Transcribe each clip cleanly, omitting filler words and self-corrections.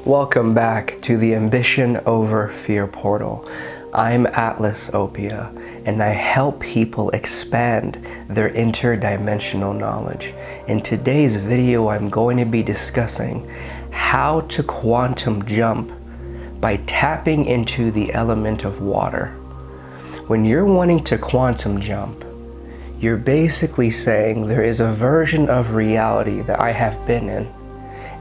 Welcome back to the Ambition Over Fear portal. I'm Atlas Opia, and I help people expand their interdimensional knowledge. In today's video, I'm going to be discussing how to quantum jump by tapping into the element of water. When you're wanting to quantum jump, you're basically saying there is a version of reality that I have been in,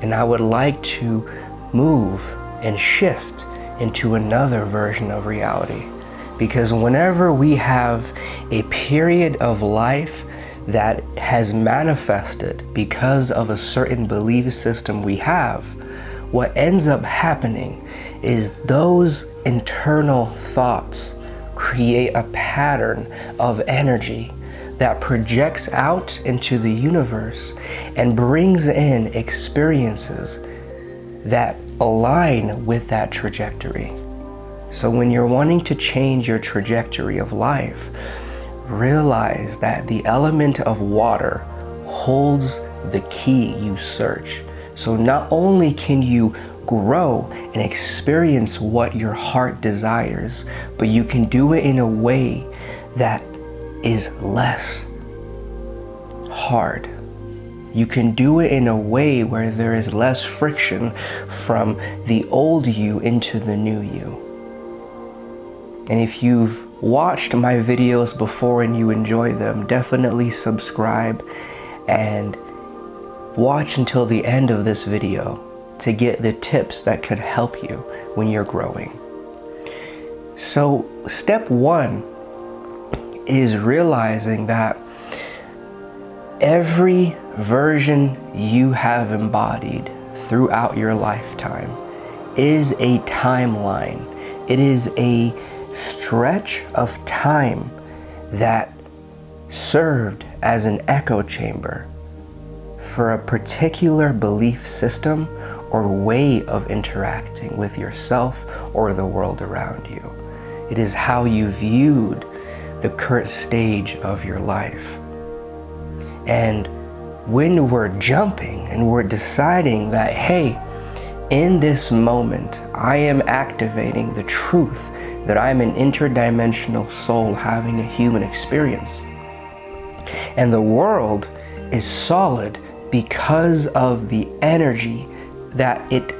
and I would like to move and shift into another version of reality. Because whenever we have a period of life that has manifested because of a certain belief system we have, what ends up happening is those internal thoughts create a pattern of energy that projects out into the universe and brings in experiences that align with that trajectory. So when you're wanting to change your trajectory of life, realize that the element of water holds the key you search. So not only can you grow and experience what your heart desires, but you can do it in a way that is less hard. You can do it in a way where there is less friction from the old you into the new you. And if you've watched my videos before and you enjoy them, definitely subscribe and watch until the end of this video to get the tips that could help you when you're growing. So step one is realizing that every version you have embodied throughout your lifetime is a timeline. It is a stretch of time that served as an echo chamber for a particular belief system or way of interacting with yourself or the world around you. It is how you viewed the current stage of your life. And when we're jumping and we're deciding that, hey, in this moment, I am activating the truth that I'm an interdimensional soul having a human experience. And the world is solid because of the energy that it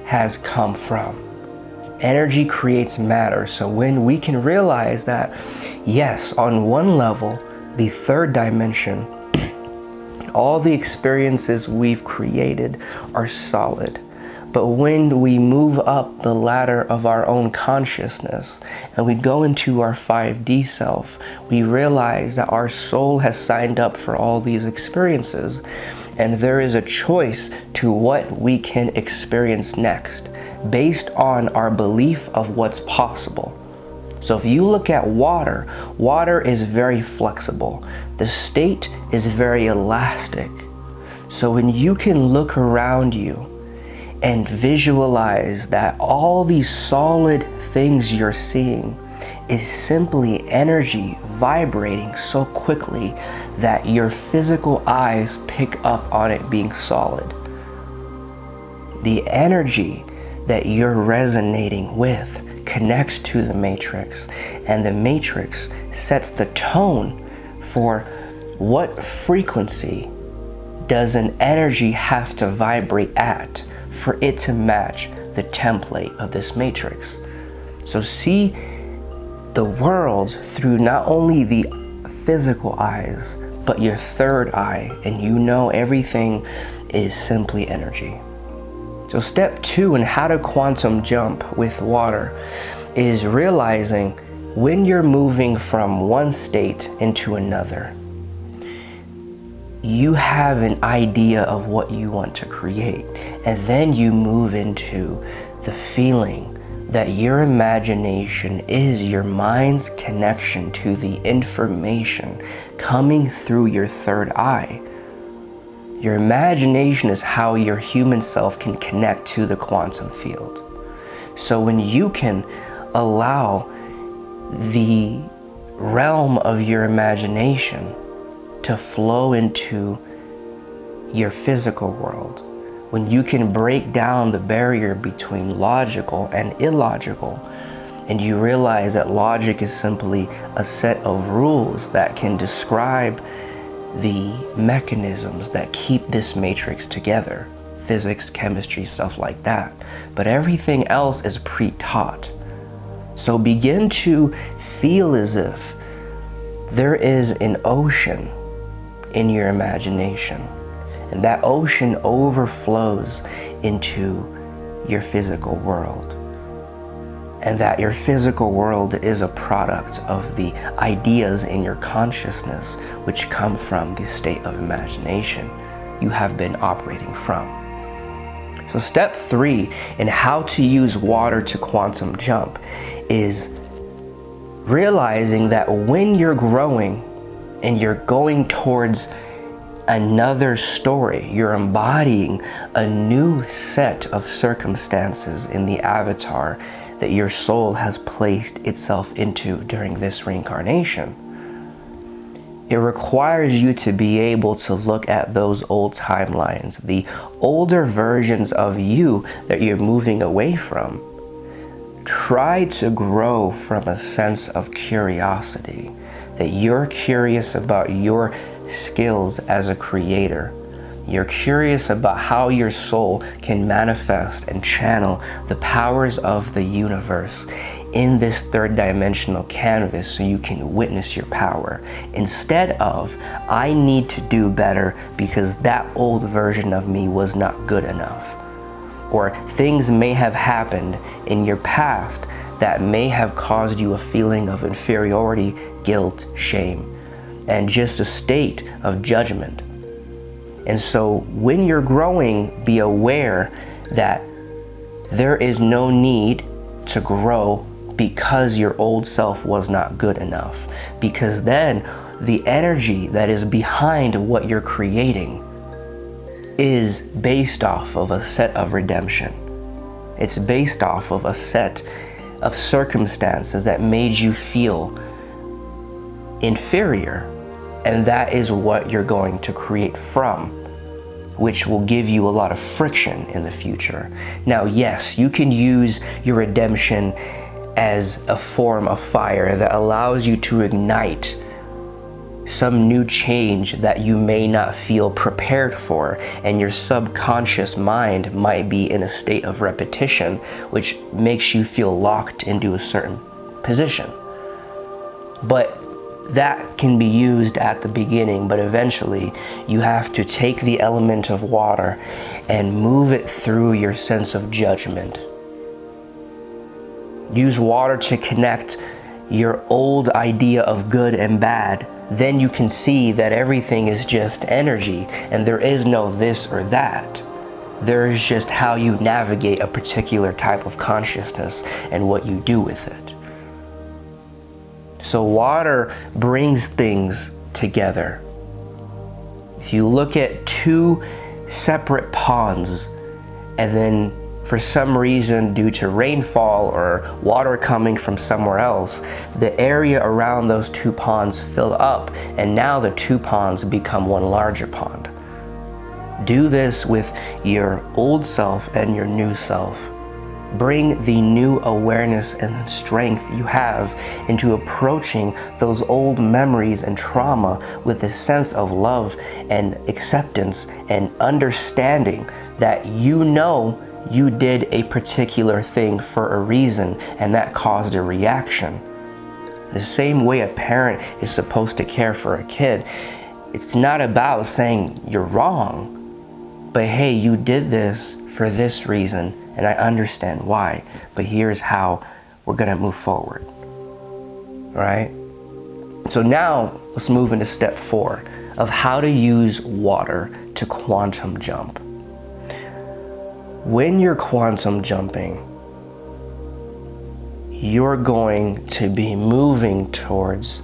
has come from. Energy creates matter. So when we can realize that, yes, on one level, the third dimension, all the experiences we've created are solid. But when we move up the ladder of our own consciousness and we go into our 5D self, we realize that our soul has signed up for all these experiences, and there is a choice to what we can experience next based on our belief of what's possible. So if you look at water, water is very flexible. The state is very elastic. So when you can look around you and visualize that all these solid things you're seeing is simply energy vibrating so quickly that your physical eyes pick up on it being solid. The energy that you're resonating with connects to the matrix, and the matrix sets the tone for what frequency does an energy have to vibrate at for it to match the template of this matrix. So see the world through not only the physical eyes, but your third eye, and you know everything is simply energy. So step two in how to quantum jump with water is realizing when you're moving from one state into another, you have an idea of what you want to create, and then you move into the feeling that your imagination is your mind's connection to the information coming through your third eye. Your imagination is how your human self can connect to the quantum field. So when you can allow the realm of your imagination to flow into your physical world, when you can break down the barrier between logical and illogical, and you realize that logic is simply a set of rules that can describe the mechanisms that keep this matrix together, physics, chemistry, stuff like that. But everything else is pre-taught. So begin to feel as if there is an ocean in your imagination, and that ocean overflows into your physical world, and that your physical world is a product of the ideas in your consciousness which come from the state of imagination you have been operating from. So step 3 in how to use water to quantum jump is realizing that when you're growing and you're going towards another story, you're embodying a new set of circumstances in the avatar that your soul has placed itself into during this reincarnation. It requires you to be able to look at those old timelines, the older versions of you that you're moving away from. Try to grow from a sense of curiosity, that you're curious about your skills as a creator. You're curious about how your soul can manifest and channel the powers of the universe in this third dimensional canvas so you can witness your power, instead of, I need to do better because that old version of me was not good enough. Or things may have happened in your past that may have caused you a feeling of inferiority, guilt, shame, and just a state of judgment. And so when you're growing, be aware that there is no need to grow because your old self was not good enough. Because then the energy that is behind what you're creating is based off of a set of redemption. It's based off of a set of circumstances that made you feel inferior. And that is what you're going to create from, which will give you a lot of friction in the future. Now, yes, you can use your redemption as a form of fire that allows you to ignite some new change that you may not feel prepared for, and your subconscious mind might be in a state of repetition, which makes you feel locked into a certain position. But that can be used at the beginning, but eventually you have to take the element of water and move it through your sense of judgment. Use water to connect your old idea of good and bad. Then you can see that everything is just energy and there is no this or that. There is just how you navigate a particular type of consciousness and what you do with it. So water brings things together. If you look at two separate ponds, and then for some reason, due to rainfall or water coming from somewhere else, the area around those two ponds fill up, and now the two ponds become one larger pond. Do this with your old self and your new self. Bring the new awareness and strength you have into approaching those old memories and trauma with a sense of love and acceptance and understanding that you know you did a particular thing for a reason and that caused a reaction. The same way a parent is supposed to care for a kid, it's not about saying you're wrong, but hey, you did this for this reason and I understand why, but here's how we're gonna move forward, right? So now let's move into step 4 of how to use water to quantum jump. When you're quantum jumping, you're going to be moving towards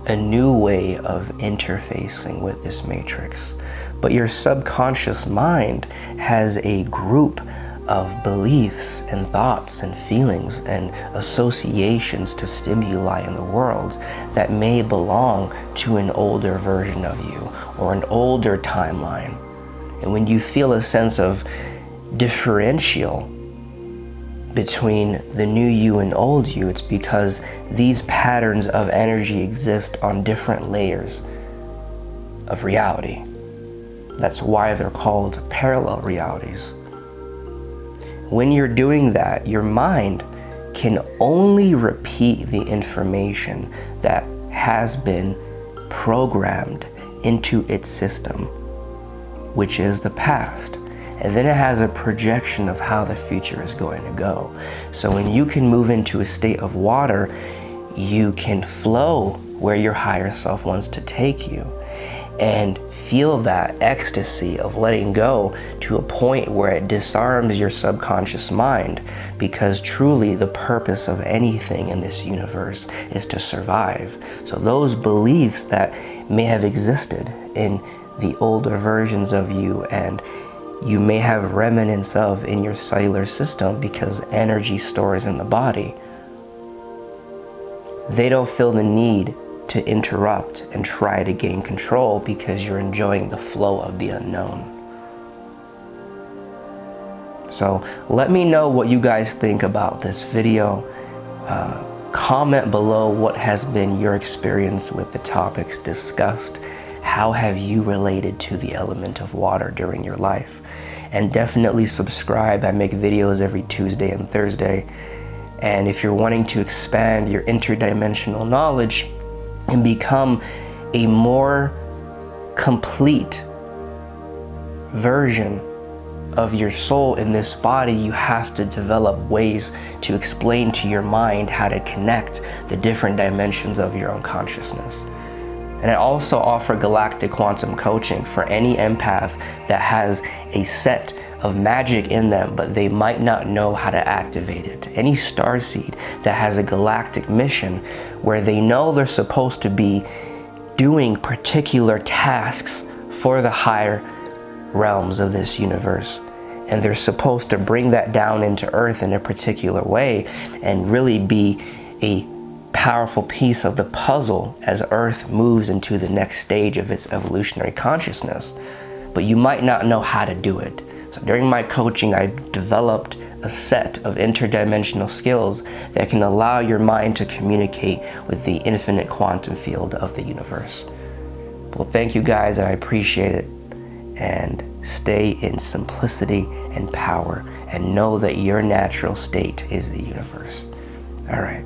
a new way of interfacing with this matrix. But your subconscious mind has a group of beliefs and thoughts and feelings and associations to stimuli in the world that may belong to an older version of you or an older timeline. And when you feel a sense of differential between the new you and old you, it's because these patterns of energy exist on different layers of reality. That's why they're called parallel realities. When you're doing that, your mind can only repeat the information that has been programmed into its system, which is the past. And then it has a projection of how the future is going to go. So when you can move into a state of water, you can flow where your higher self wants to take you and feel that ecstasy of letting go to a point where it disarms your subconscious mind, because truly the purpose of anything in this universe is to survive. So those beliefs that may have existed in the older versions of you, and you may have remnants of in your cellular system because energy stores in the body, they don't feel the need to interrupt and try to gain control because you're enjoying the flow of the unknown. So let me know what you guys think about this video. Comment below what has been your experience with the topics discussed. How have you related to the element of water during your life? And definitely subscribe. I make videos every Tuesday and Thursday. And if you're wanting to expand your interdimensional knowledge and become a more complete version of your soul in this body, you have to develop ways to explain to your mind how to connect the different dimensions of your own consciousness. And I also offer galactic quantum coaching for any empath that has a set of magic in them, but they might not know how to activate it. Any starseed that has a galactic mission where they know they're supposed to be doing particular tasks for the higher realms of this universe, and they're supposed to bring that down into Earth in a particular way and really be a powerful piece of the puzzle as Earth moves into the next stage of its evolutionary consciousness. But you might not know how to do it. So during my coaching, I developed a set of interdimensional skills that can allow your mind to communicate with the infinite quantum field of the universe. Well, thank you guys, I appreciate it. And stay in simplicity and power, and know that your natural state is the universe. All right.